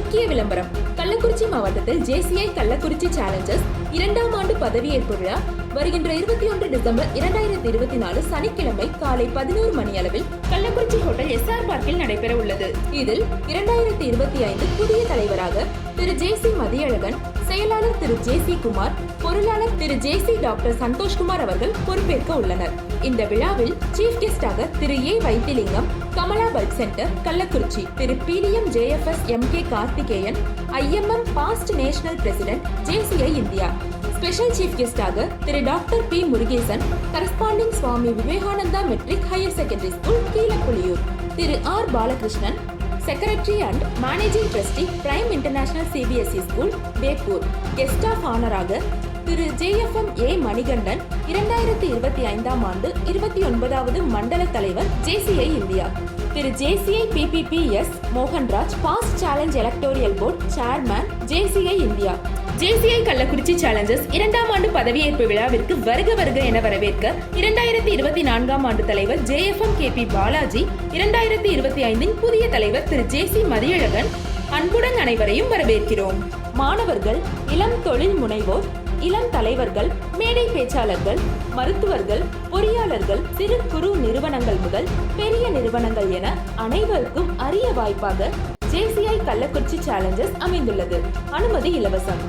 முக்கிய விளம்பரம். கள்ளக்குறிச்சி மாவட்டத்தில் JCI கள்ளக்குறிச்சி சேலஞ்சர்ஸ் 2ஆம் ஆண்டு பதவியேற்பு விழா வருகின்ற 21 டிசம்பர் 2024 சனிக்கிழமை காலை 11 மணி அளவில் கள்ளக்குறிச்சி ஹோட்டல் SR பார்க்கில் நடைபெற உள்ளது. இதில் 2025 புதிய தலைவராக திரு JC மதியழகன், செயலாளர் திரு JC குமார், பொருளாளர் திரு JC டாக்டர் சந்தோஷ்குமார் அவர்கள் பொறுப்பேற்க உள்ளனர். இந்த விழாவில் சீஃப் கெஸ்டாக Thiru A Vaithilingam, Kamala bulk centre Kallakurichi, Thiru PDM JFS MK Karthikeyan, IMM past national president JCI India, special chief கெஸ்டாக Thiru doctor P Murugesan, corresponding Swami Vivekananda matric higher secondary school Keezhapuliyur, Thiru R Balakrishnan, secretary and managing trustee prime international CBSE school Veppur, guest of ஆனராக Thiru JFM A Manikandan, 2025ஆம் ஆண்டு 29வது மண்டல தலைவர் JCI India, Thiru JCI PPPS Mohanraj, past challenge electoral board chairman JCI India. JCI Kallakurichi challengers 2ஆம் ஆண்டு பதவியேற்பு விழாவிற்கு வருக என வரவேற்க 2024ஆம் ஆண்டு தலைவர் JFM KP பாலாஜி, 2025இன் புதிய தலைவர் திரு JC மதியழகன் அன்புடன் அனைவரையும் வரவேற்கிறோம். மாணவர்கள், இளம் தொழில் முனைவோர், இளம் தலைவர்கள், மேடை பேச்சாளர்கள், மருத்துவர்கள், பொறியாளர்கள், சிறு குறு நிறுவனங்கள் முதல் பெரிய நிறுவனங்கள் என அனைவருக்கும் அரிய வாய்ப்பாக JCI கள்ளக்குறிச்சி சேலஞ்சர்ஸ் அமைந்துள்ளது. அனுமதி இலவசம்.